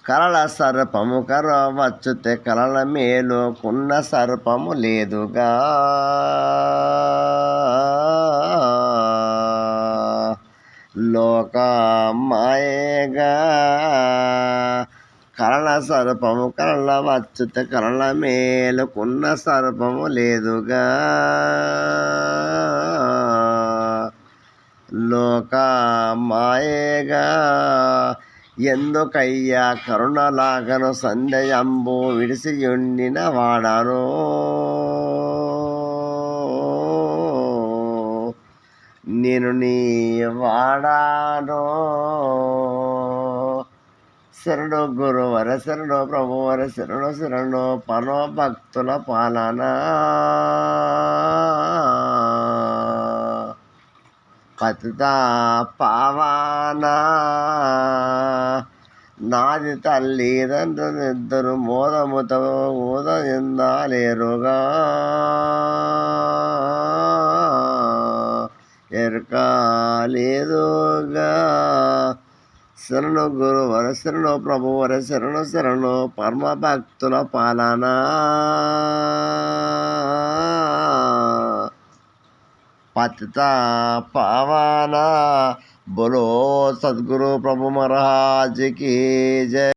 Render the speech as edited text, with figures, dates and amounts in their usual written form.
కలల సర్పము కరవచ్చుతే కలల మేలుకున్న సర్పము లేదుగా. లోకమాయేగా కలల సర్పము కలల వచ్చుతే కలల మేలుకున్న సర్పము లేదుగా. లోకమాయేగా ఎందుకయ్యా కరుణలాగను సందేయంబు విడిసియుండిన వాడను. నేను నీ వాడాను. శరణు గురువర శరణు ప్రభువర శరణు శరణు పరమ భక్తుల పాలన. పతిత పావన నాది తల్లిదండ్రులిద్దరు మోదముతో ఊదయిందాలేరుగా. ఎరకాలేదుగా శరణు గురువర శరణు ప్రభువర శరణు శరణు పరమ భక్తుల పాలన. పతిత పావన బోలో సద్గురు ప్రభు మహారాజ్ की जय.